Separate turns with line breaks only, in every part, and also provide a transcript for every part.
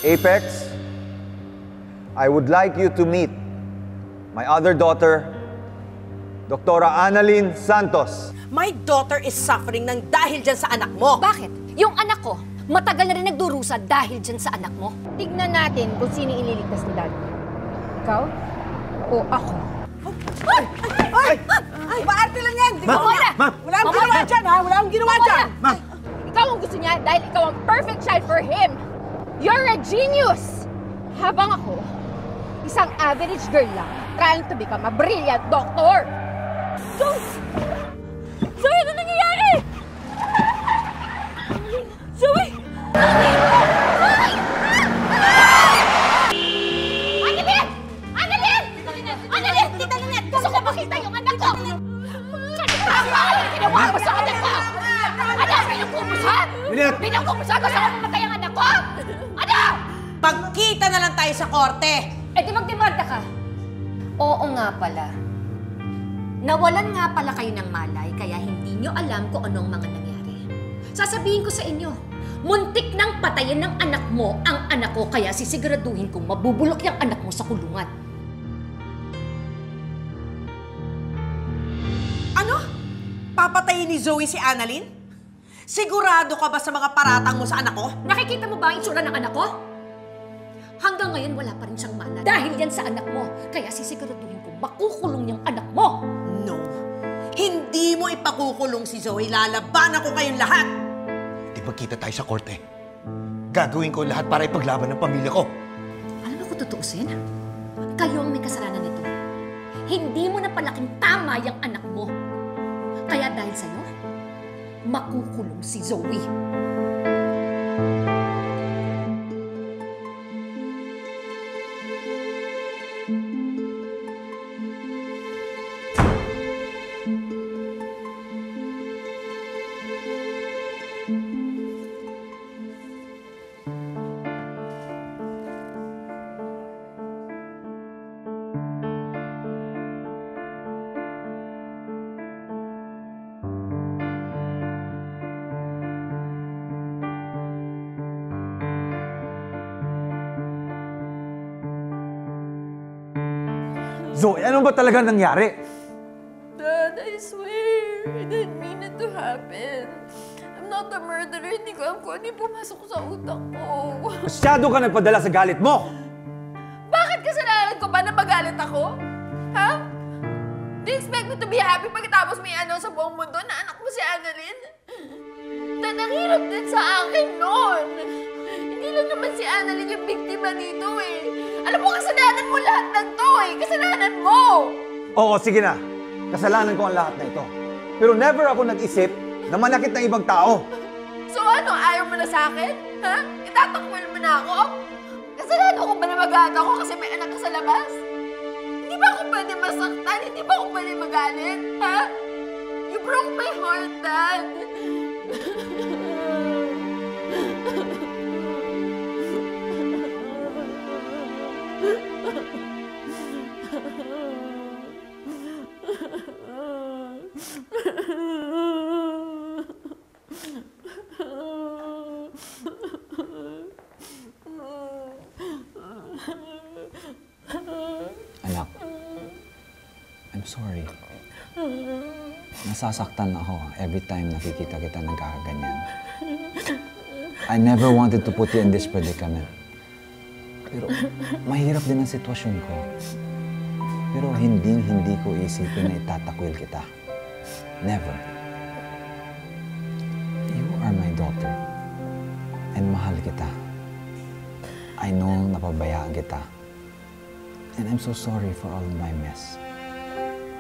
Apex, I would like you to meet my other daughter, Dr. Annalyn Santos.
My daughter is suffering ng dahil dyan sa anak mo.
Bakit? Yung anak ko, matagal na rin nagdurusa dahil dyan sa anak mo.
Tignan natin kung sino ililigtas ni Daddy. Ikaw o ako?
Ay! Maarte lang yan!
Ma'am!
Wala akong ginawa dyan, ha? Wala akong ginawa dyan!
Ma'am! Ikaw ang gusto niya dahil ikaw ang perfect child for him. You're a genius! Habang ako, isang average girl lang trying to become a brilliant doctor. Zoe, ano nangyayari? Zoe! Annalyn! Annalyn! Annalyn! Tita Lynette! Gusto ko makita yung anak ko! Tama! Ginawa mo sa anak ko! Ano? Pinagkukusan? Pinagkukusan! Gusto ko mamatay ang anak ko! Ano?
Pagkita na lang tayo sa korte!
Eh di magdemanda ka. Oo nga pala. Nawalan nga pala kayo ng malay kaya hindi nyo alam kung anong mga nangyari. Sasabihin ko sa inyo, muntik nang patayin ng anak mo ang anak ko kaya sisiguraduhin kong mabubulok yung anak mo sa kulungan.
Ano? Papatayin ni Zoe si Annalyn? Sigurado ka ba sa mga paratang mo sa anak ko?
Nakikita mo ba ang itsura ng anak ko? Hanggang ngayon wala pa rin siyang malay. Dahil yan sa anak mo, kaya sisiguraduhin kong makukulong yung anak mo.
No. Hindi mo ipakukulong si Zoe. Lalabanan ko kayong lahat.
Di magkita tayo sa korte. Gagawin ko lahat para ipaglaban ng pamilya ko.
Alam mo kung tutuusin? Kayo ang may kasalanan nito. Hindi mo na palaking tama yung anak mo. Kaya dahil sa'yo, makukulong si Zoe.
Zoe, ano ba talaga nangyari?
Dad, I swear, I didn't mean it to happen. I'm not a murderer. Hindi ko alam kung ano yung pumasok sa utak ko.
Masyado ka nagpadala sa galit mo!
Bakit kasalanan ko ba na magalit ako? Ha? Do you expect me to be happy pagkatapos may ano sa buong mundo na anak mo si Annalyn? Dad, ang hirap din sa akin noon. Hindi lang naman si Annalyn yung biktima dito eh. Alam mo, kasalanan mo lahat ng to eh. Kasalanan mo!
Oo, sige na. Kasalanan ko ang lahat na ito. Pero never ako nag-isip na manakit ng ibang tao.
So ano, ayaw mo na sa akin? Ha? Itatakwil mo na ako? Kasalanan ko ba na mag-aata ako kasi may anak ka sa labas? Hindi ba ako pwede masaktan? Hindi ba ako pwede magalit? Ha? You broke my heart, Dad.
Anak, I'm sorry. Nasasaktan ako every time nakikita kita nagkakaganyan. I never wanted to put you in this predicament. Pero mahirap din ang sitwasyon ko. Pero hindi ko isipin na itatakwil kita. Never. You are my daughter. And mahal kita. I know napabayaan kita. And I'm so sorry for all my mess.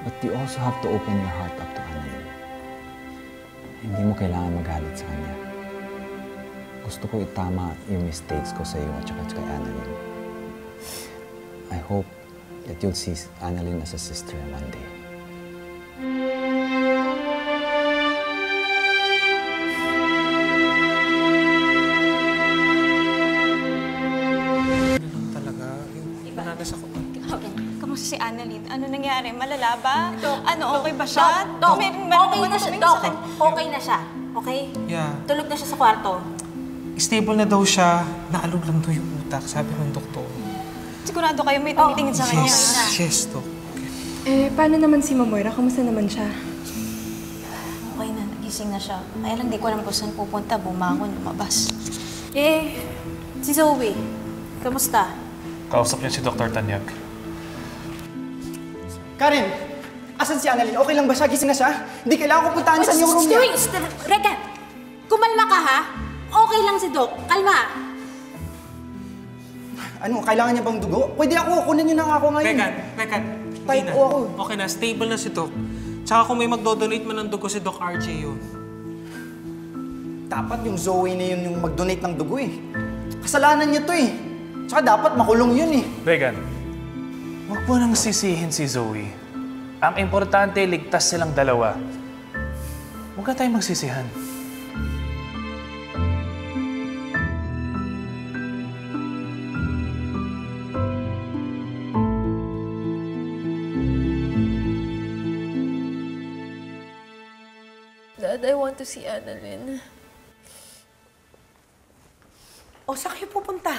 But you also have to open your heart up to Annalyn. Hindi mo kailangan magalit sa kanya. Gusto ko itama yung mistakes ko sa iyo at saka kay Annalyn. I hope that you'll see Annalyn as a sister one day.
Si Annalyn, ano nangyari? Malala ba?
Ano,
okay ba siya?
Dok, okay na siya, Dok. Okay na siya. Okay?
Yeah.
Tulog na siya sa kwarto. Stable na daw siya, naalog lang daw yung utak, sabi ng doktor.
Sigurado kayo may tumitingin sa kanya.
Yes, Dok.
Paano naman si Moira? Kamusta naman siya?
Okay na, nagising na siya. Kaya lang di ko alam kung saan pupunta, bumangon, lumabas. Si Zoe, kamusta?
Kausap niya si Dr. Tanyag.
Karen! Asan si Annalyn? Okay lang ba siya? Gising na siya? Hindi kailangan ko puntahan sa yung room niya.
Reka! Kumalma ka, ha? Okay lang si Doc. Kalma.
Ano, kailangan niya bang dugo? Pwede ako, kunin niyo na nga ako ngayon.
Pekan.
Type
Hindi
O ako.
Okay na, stable na si Doc. Tsaka kung may magdodonate man ng dugo si Doc RJ yun.
Dapat yung Zoe na yun yung mag-donate ng dugo eh. Kasalanan niya to eh. Tsaka dapat makulong yun eh.
Regan, huwag mo nang sisihin si Zoe. Ang importante, ligtas silang dalawa. Huwag na tayong magsisihan.
Dad, I want to see Annalyn.
O, saan kayo pupunta?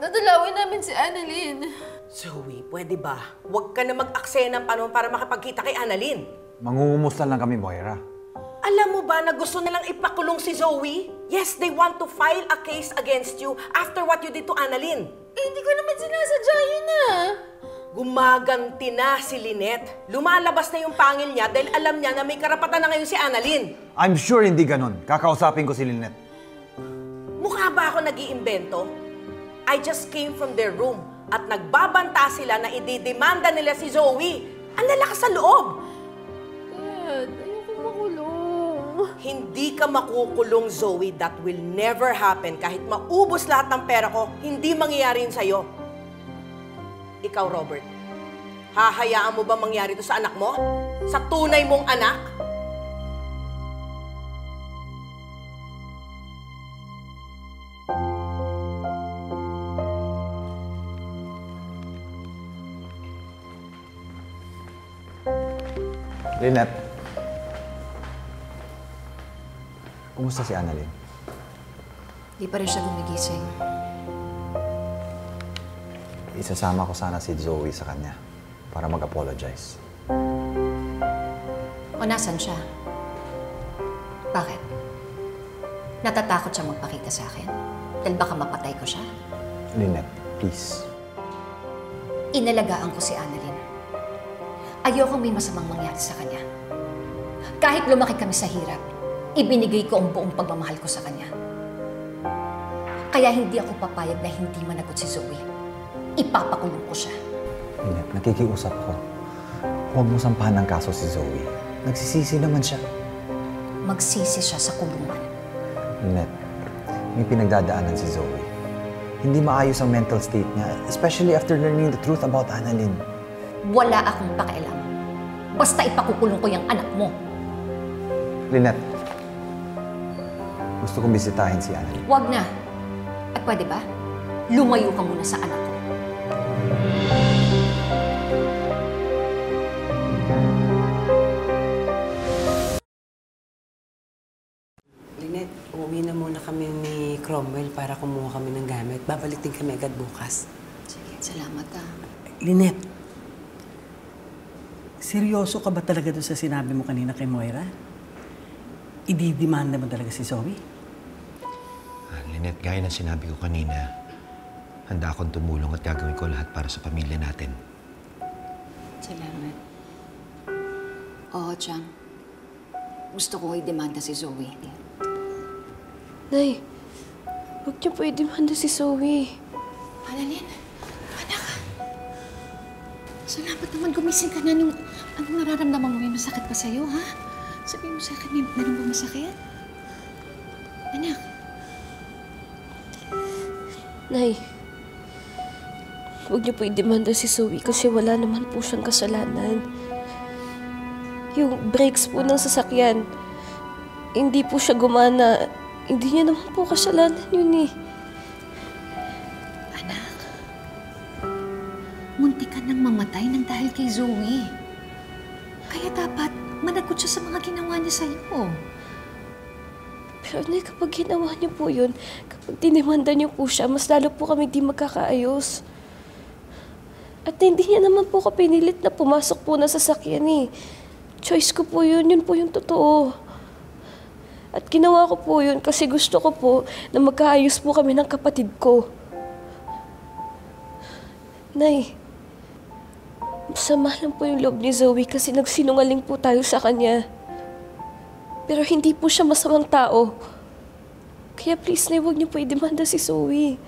Dadalawin namin si Annalyn.
Zoe, pwede ba? Huwag ka na mag-aksaya ng panahon para makapagkita kay Annalyn.
Mangungumusta lang kami, Moira.
Alam mo ba na gusto nilang ipakulong si Zoe? Yes, they want to file a case against you after what you did to Annalyn.
Hindi ko naman sinasadya yun
Gumaganti na si Lynette. Lumalabas na yung pangil niya dahil alam niya na may karapatan na ngayon si Annalyn.
I'm sure hindi ganon. Kakausapin ko si Lynette.
Mukha ba ako nag-iimbento? I just came from their room at nagbabanta sila na ididemanda nila si Zoe. Ang lalakas sa loob.
Dad, ayoko makulong.
Hindi ka makukulong, Zoe. That will never happen. Kahit maubos lahat ng pera ko, hindi mangyayari yun sa'yo. Ikaw, Robert, hahayaan mo ba mangyari ito sa anak mo? Sa tunay mong anak?
Lynette. Kumusta si Annalyn?
Di pa rin siya gumigising.
Isasama ko sana si Zoe sa kanya para mag-apologize.
O nasan siya? Bakit? Natatakot siya magpakita sa akin? Dahil baka mapatay ko siya?
Lynette, please.
Inalagaan ko si Annalyn. Ayokong may masamang mangyari sa kanya. Kahit lumaki kami sa hirap, ibinigay ko ang buong pagmamahal ko sa kanya. Kaya hindi ako papayag na hindi managot si Zoe. Ipapakulong ko siya.
Lynette, nakikiusap ko. Huwag mo sampahan ng kaso si Zoe. Nagsisisi naman siya.
Magsisi siya sa kulungan.
Lynette, may pinagdadaanan si Zoe. Hindi maayos ang mental state niya, especially after learning the truth about Annalyn.
Wala akong pakialam. Basta ipakukulong ko yung anak mo.
Lynette, gusto kong bisitahin si Annalyn.
Huwag na. At pwede ba? Lumayo ka muna sa anak ko.
Lynette, umuwi na muna kami ni Cromwell para kumuha kami ng gamit. Babalik din kami agad bukas.
Sige, salamat
Lynette,
seryoso ka ba talaga doon sa sinabi mo kanina kay Moira? Ididemanda mo talaga si Zoe?
Lynette, gaya ng sinabi ko kanina, handa akong tumulong at gagawin ko lahat para sa pamilya natin.
Salamat. Oo, Chang. Gusto ko i-demanda si Zoe.
Nay, huwag niyo po i-demanda si Zoe.
Annalyn, anak. Salamat naman gumising ka na nung anong nararamdaman mo? May masakit pa sa'yo, ha? Sabihin mo sa akin, meron ba masakit? Anak.
Nay, huwag niyo po i-demanda si Zoe kasi wala naman po siyang kasalanan. Yung brakes po ng sasakyan, hindi po siya gumana. Hindi niya naman po kasalanan yun eh.
Anak, munti ka nang mamatay nang dahil kay Zoe. Kaya dapat managot siya sa mga ginawa niya sa'yo.
Pero Nay, kapag ginawa niyo po yun, kapag dinimanda niyo po siya, mas lalo po kami di magkakaayos. At hindi niya naman po ko pinilit na pumasok po na sasakyan eh. Choice ko po yun. Yun po yung totoo. At ginawa ko po yun kasi gusto ko po na magkaayos po kami ng kapatid ko. Nay, masama lang po yung loob ni Zoe kasi nagsinungaling po tayo sa kanya. Pero hindi po siya masamang tao. Kaya please, Nay, huwag niyo po idemanda si Zoe.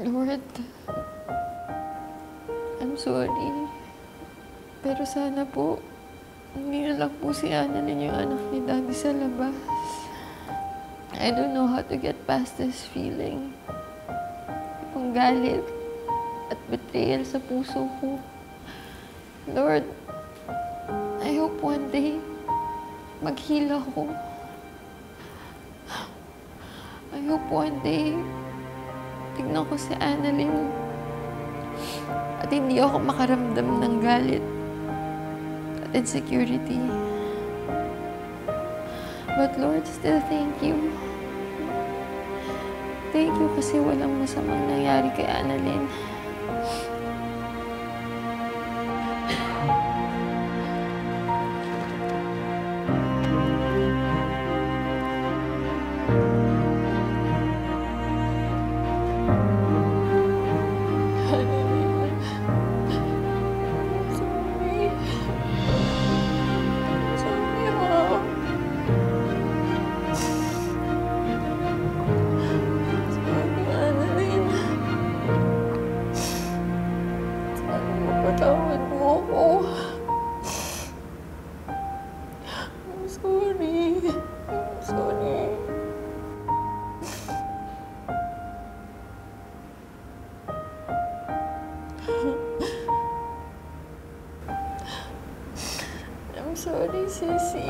Lord, I'm sorry. Pero sana po, hindi na lang po si Annalyn yung anak ni Daddy sa labas. I don't know how to get past this feeling. Yung galit at betrayal sa puso ko. Lord, I hope one day mag-heal ako. I hope one day tignan ko si Annalyn at hindi ako makaramdam ng galit at insecurity. But Lord, still thank you. Thank you kasi walang masamang nangyari kay Annalyn. Patawad mo ako. I'm sorry. I'm sorry. I'm sorry, Sissy.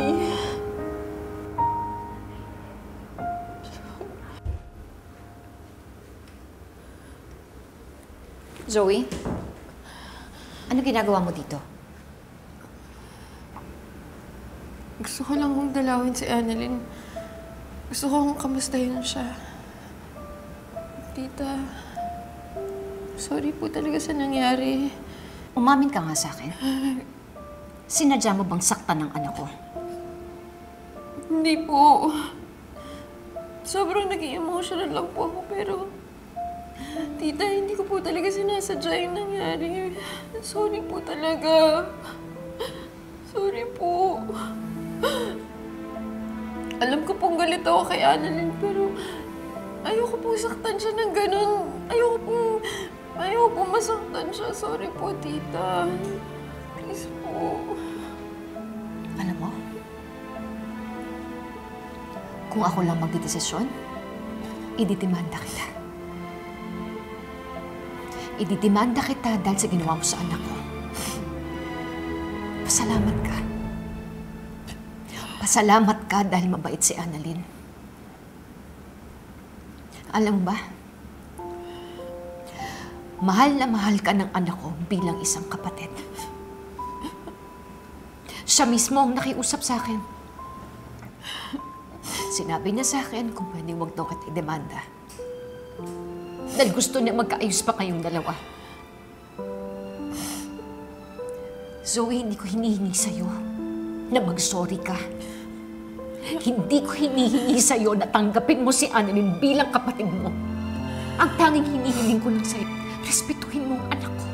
Zoe? Ano ginagawa mo dito?
Gusto ko lang kong dalawin si Annalyn. Gusto ko kong kamustahin siya. Tita, sorry po talaga sa nangyari.
Umamin ka nga sa akin. Sinadya mo bang saktan ng anak ko?
Hindi po. Sobrang naging emotional lang po ako, pero Tita, hindi ko po talaga sinasadya yung nangyari. Sorry po talaga. Sorry po. Alam ko pong galit ako kay Annalyn, pero ayoko pong saktan siya ng ganun. Ayoko pong masaktan siya. Sorry po, Tita. Please po.
Alam mo, kung ako lang magdidesisyon, ididemanda kita. Ididemanda kita dahil sa ginawa mo sa anak ko. Pasalamat ka. Pasalamat ka dahil mabait si Annalyn. Alam mo ba? Mahal na mahal ka ng anak ko bilang isang kapatid. Siya mismo ang nakiusap sa akin. Sinabi niya sa akin kung pwede huwag daw kita idemanda. Dahil gusto niya magkaayos pa kayong dalawa. Zoe, hindi ko hinihingi sa'yo na mag-sorry ka. Hindi ko hinihingi sa'yo na tanggapin mo si Annalyn bilang kapatid mo. Ang tanging hinihiling ko lang sa'yo, respetuhin mo ang anak ko.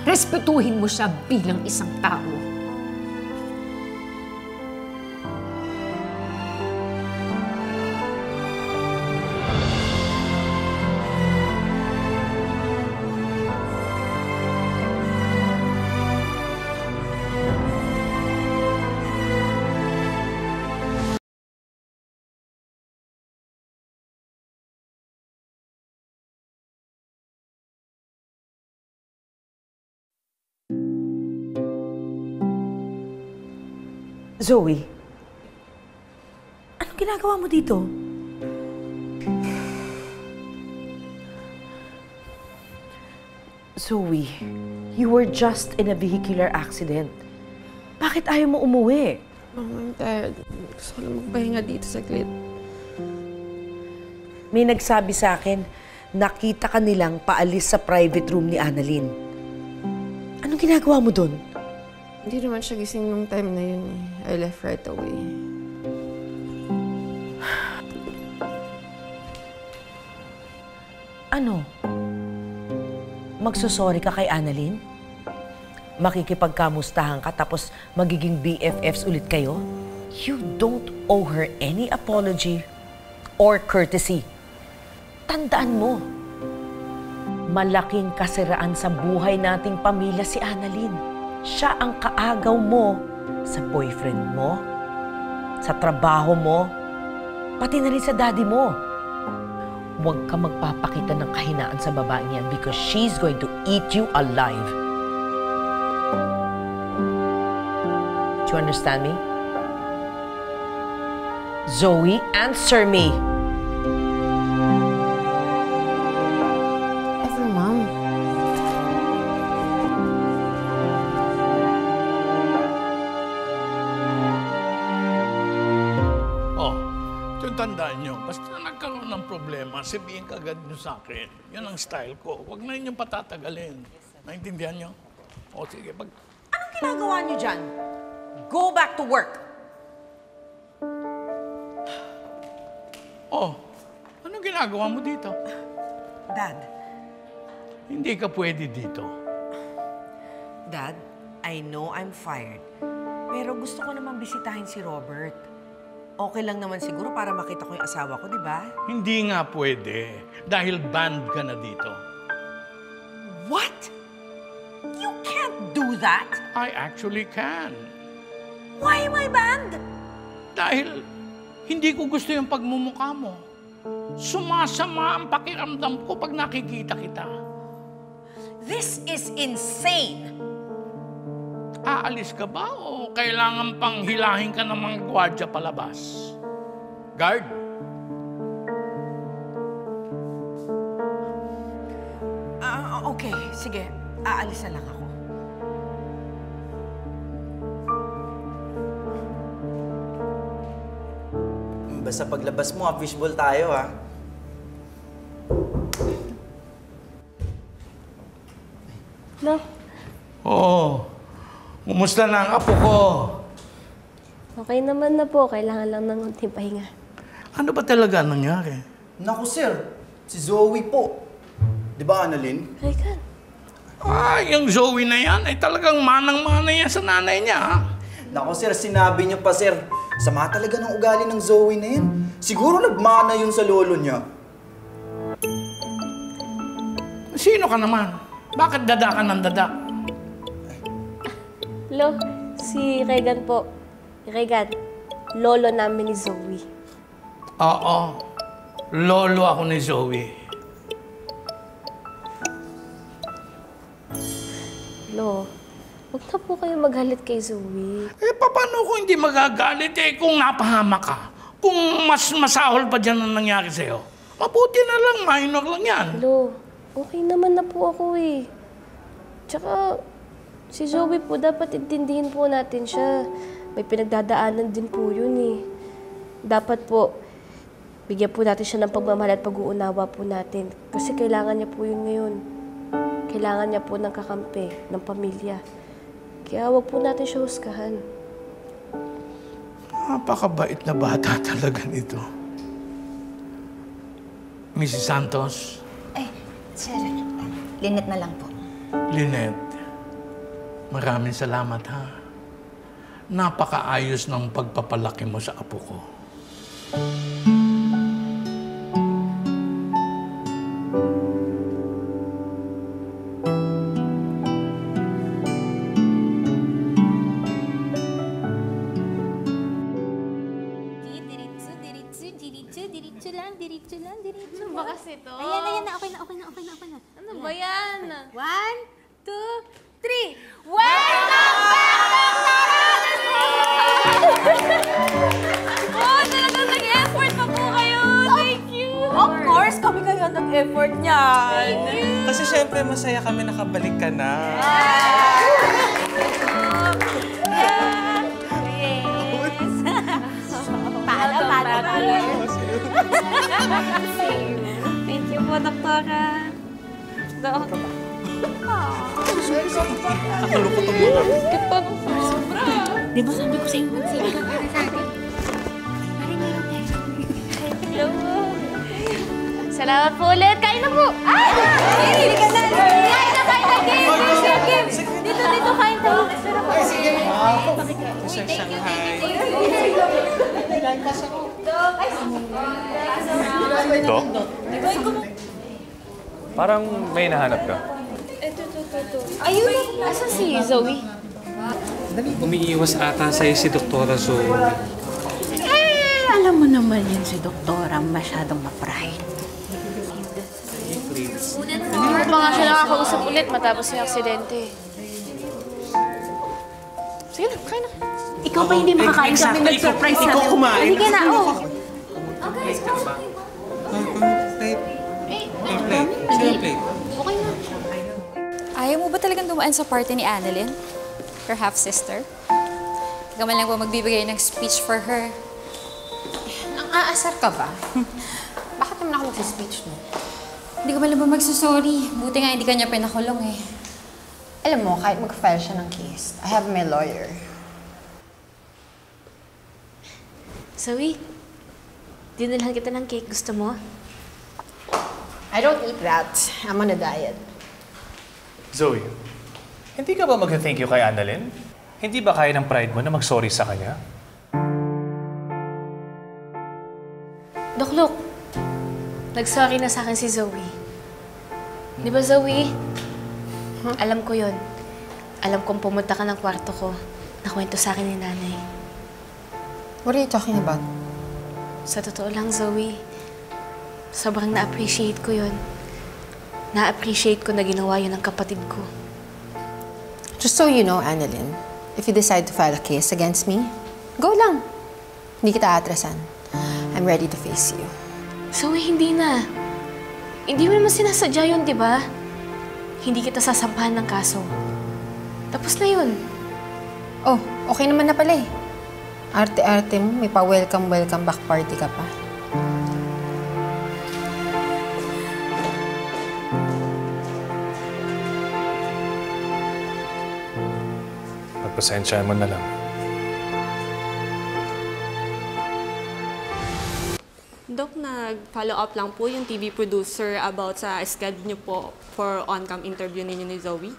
Respetuhin mo siya bilang isang tao.
Zoe, anong ginagawa mo dito? Zoe, you were just in a vehicular accident. Bakit ayaw mo umuwi?
I'm tired. Gusto ko lang magpahinga dito saglit.
May nagsabi sa akin, nakita ka nilang paalis sa private room ni Annalyn. Anong ginagawa mo doon?
Hindi naman siya gising nung time na yun eh. I left right away.
Ano? Magsusorry ka kay Annalyn? Makikipagkamustahan ka tapos magiging BFFs ulit kayo? You don't owe her any apology or courtesy. Tandaan mo, malaking kasiraan sa buhay nating pamilya si Annalyn. Siya ang kaagaw mo sa boyfriend mo, sa trabaho mo, pati na rin sa daddy mo. Huwag ka magpapakita ng kahinaan sa babaeng yan because she's going to eat you alive. Do you understand me? Zoe, answer me.
Ever, Mom.
Tandaan nyo, basta nagkaroon ng problema, sabihin ka agad nyo sa akin. Yan ang style ko. Huwag na inyong patatagalin. Naintindihan nyo? O sige, pag...
Anong ginagawa niyo dyan? Go back to work.
Oh, anong ginagawa mo dito?
Dad.
Hindi ka pwede dito.
Dad, I know I'm fired. Pero gusto ko naman bisitahin si Robert. Okay lang naman siguro para makita ko yung asawa ko, di ba?
Hindi nga pwede. Dahil banned ka na dito.
What? You can't do that.
I actually can.
Why am I banned?
Dahil hindi ko gusto yung pagmumukha mo. Sumasama ang pakiramdam ko pag nakikita kita.
This is insane.
Aalis ka ba o kailangan pang hilahin ka ng mga gwardiya palabas? Guard?
Okay, sige. Aalis na lang ako.
Basta paglabas mo, fishball tayo, ha?
No.
Oo. Kumusta na ang apo ko?
Okay naman na po. Kailangan lang ng unting pahinga.
Ano ba talaga nangyari?
Naku, sir. Si Zoe po. Di ba, Annalyn?
Regan.
Yung Zoe na yan ay talagang manang-mana yan sa nanay niya, ha?
Naku, sir. Sinabi niyo pa, sir. Sama talaga ng ugali ng Zoe na yan. Siguro nagmana yun sa lolo niya.
Sino ka naman? Bakit dada ka ng dada?
Lo, si Regan po. Regan, lolo namin ni Zoe.
Oo. Lolo ako ni Zoe.
Lo, huwag na po kayo magalit kay Zoe.
Paano ko hindi magagalit kung napahama ka? Kung mas masahol pa dyan ang nangyari sa'yo? Mabuti na lang, minor lang yan.
Lo, okay naman na po ako eh. Tsaka, si Zoe po, dapat intindihin po natin siya. May pinagdadaanan din po yun eh. Dapat po, bigyan po natin siya ng pagmamahal at pag-uunawa po natin. Kasi kailangan niya po yun ngayon. Kailangan niya po ng kakampi, ng pamilya. Kaya huwag po natin siya husgahan.
Napakabait na bata talaga nito. Mrs. Santos?
Sir, Lynette na lang po.
Lynette, maraming salamat ha. Napakaayos ng pagpapalaki mo sa apo ko.
Ano ba kasi to?
Ayan na. Okay na.
Ano ba yan?
1, 2, 3.
Welcome back, Oh, talagang nag-effort pa po kayo. Thank you.
Of course, kami kayo nag-effort niyan.
Kasi syempre masaya kami nakabalik ka na.
Paalam. Thank you po, Doktora.
Nakalukot ang mga.
Bakit pa nung sobra? Di ba sabi ko sa'yo, magsili ka para sa akin?
Hello. Salamat po ulit. Kain na po.
Hindi ka na. Kain na. Game. Dito, kain tayo.
Sir Shanghai.
Dok? Parang may nahanap ka.
Ito. Ayun, asan si Zoe?
Umiiwas ata sa'yo si Doktora Zoe.
Alam mo naman yun si Doktora, masyadong ma-pride.
Hindi pa nga siya nakakausap ulit matapos yung aksidente. Sige na, kain na.
Ikaw pa hindi makakain kami nag-surprise na.
Ikaw kumain.
Hindi ka na,
Plate.
Okay na.
Ayaw mo ba talagang dumaan sa party ni Annalyn? Her half-sister? Ikaw man lang po magbibigay ng speech for her.
Ang aasar ka ba? Bakit naman ako mag-speech mo?
Hindi ko man lang ba magsusorry. Buti nga hindi kanya pinakulong eh.
Alam mo, kahit mag-file siya ng case, I have my lawyer.
Zoe, dinalhan kita ng cake. Gusto mo?
I don't eat that. I'm on a diet.
Zoe, hindi ka ba mag-thank you kay Annalyn? Hindi ba kaya ng pride mo na mag-sorry sa kanya?
Doklok, nag-sorry na sa akin si Zoe. Di ba, Zoe? Alam ko yun. Alam kong pumunta ka ng kwarto ko. Nakwento sa akin ni nanay.
What are you talking about?
Sa totoo lang, Zoe, sobrang na-appreciate ko yun. Na-appreciate ko na ginawa yun ng kapatid ko.
Just so you know, Annalyn, if you decide to file a case against me, go lang. Hindi kita atrasan. I'm ready to face you.
Zoe, hindi na. Hindi mo naman sinasadya yun, di ba? Hindi kita sasampahan ng kaso. Tapos na yun.
Oh, okay naman na pala eh. Arte-arte mo, may pa-welcome back party ka pa.
Pagpasensyahan mo na lang.
Dok, nag-follow up lang po yung TV producer about sa schedule niyo po for on-cam interview ninyo ni Zoe.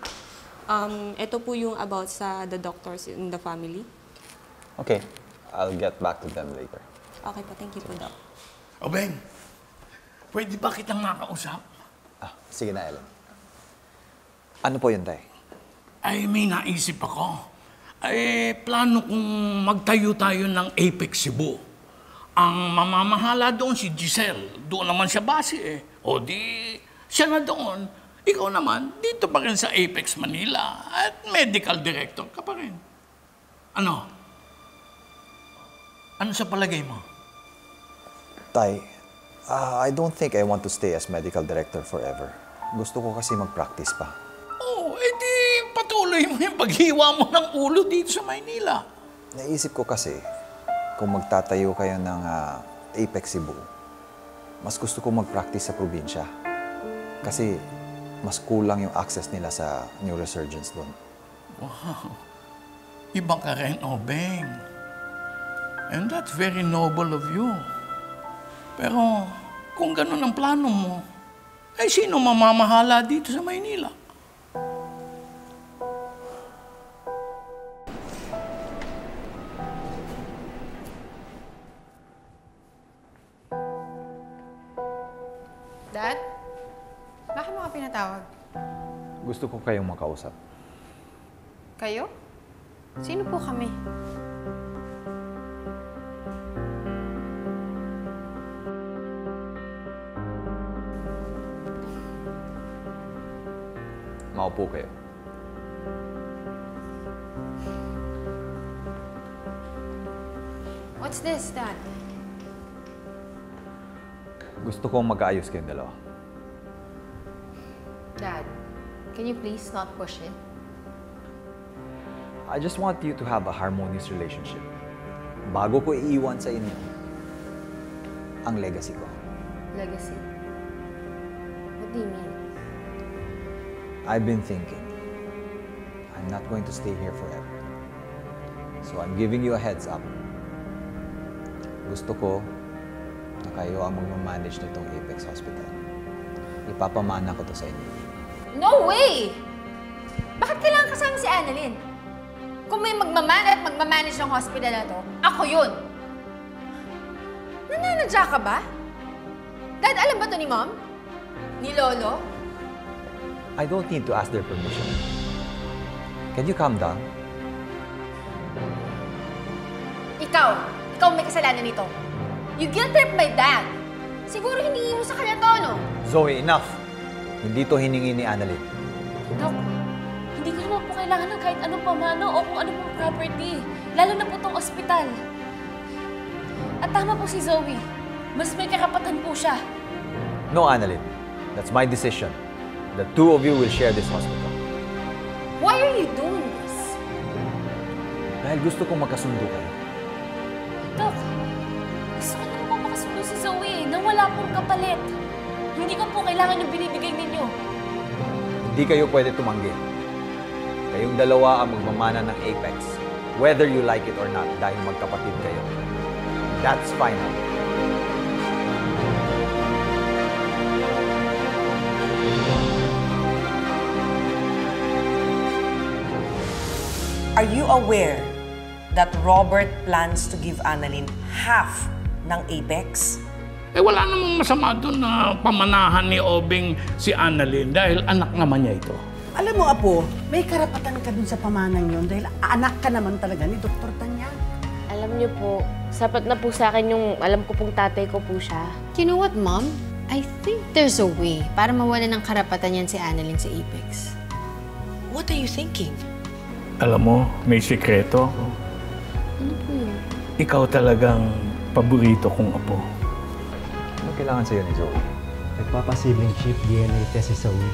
Ito po yung about sa the doctors in the family.
Okay, I'll get back to them later.
Okay po, thank you po, Doc.
Obeng, pwede ba kitang makausap?
Sige na, Ellen. Ano po yun, Tay?
Ay, may naisip ako. Ay, plano kong magtayo tayo ng Apex Cebu. Ang mamamahala doon si Giselle. Doon naman siya base eh. O di, siya na doon. Ikaw naman, dito pa rin sa Apex Manila. At medical director ka pa rin. Ano? Ano sa palagay mo?
Tay, I don't think I want to stay as medical director forever. Gusto ko kasi mag-practice pa.
Oh, edi patuloy mo yung paghiwa mo ng ulo dito sa Maynila.
Naisip ko kasi, kung magtatayo kayo ng Apex Cebu, mas gusto ko mag-practice sa probinsya. Kasi mas kulang yung access nila sa neurosurgeons doon.
Wow. Iba ka rin, Obeng. And that's very noble of you. Pero kung ganun ang plano mo, ay sino mamamahala dito sa Maynila?
Dad? Bakit mo ka pinatawag?
Gusto ko kayong makausap.
Kayo? Sino po kami?
Maupo kayo.
What's this, Dad?
Gusto kong mag-aayos kayong dalawa.
Dad, can you please not push it?
I just want you to have a harmonious relationship. Bago ko iiwan sa inyo ang legacy ko.
Legacy? What do you mean?
I've been thinking, I'm not going to stay here forever. So I'm giving you a heads up. Gusto ko na kayo ang magmamanage nitong Apex Hospital. Ipapamana ko to sa inyo.
No way! Bakit kailangan kasama si Annalyn? Kung may magmamanage ng hospital na to, ako yun! Nananadya ka ba? Dad, alam ba to ni Mom? Ni Lolo?
I don't need to ask their permission. Can you calm down?
Ikaw may kasalanan nito. You guilt-tripped my dad. Siguro hiningi mo sa kanya to, no?
Zoe, enough! Hindi to hiningi ni Annalyn.
Dok, hindi ko naman po kailangan ng kahit anong pamano o kung ano pong property. Lalo na po tong ospital. At tama po si Zoe. Mas may karapatan po siya.
No, Annalyn. That's my decision. The two of you will share this hospital.
Why are you doing this?
Dahil gusto kong magkasundo kayo.
Dok, gusto ko naman po makasundo si Zoe na wala pong kapalit. Hindi ko po kailangan yung binibigay ninyo.
Hindi kayo pwede tumanggi. Kayong dalawa ang magmamana ng Apex, whether you like it or not, dahil magkapatid kayo. That's final.
Are you aware that Robert plans to give Annalyn half ng Apex?
Wala namang masama doon na pamanahan ni Obing si Annalyn dahil anak naman niya ito.
Alam mo, Apo, may karapatan ka dun sa pamanang yun dahil anak ka naman talaga ni Dr. Tanyag.
Alam niyo po, sapat na po sa akin yung alam ko pong tatay ko po siya.
You know what, Mom? I think there's a way para mawala ng karapatan yan si Annalyn sa Apex.
What are you thinking?
Alam mo, may sikreto ako.
Ano po yun?
Ikaw talagang paborito kong apo.
Ano kailangan sa'yo ni Zoe?
Nagpapasibling chip DNA test si Zoe.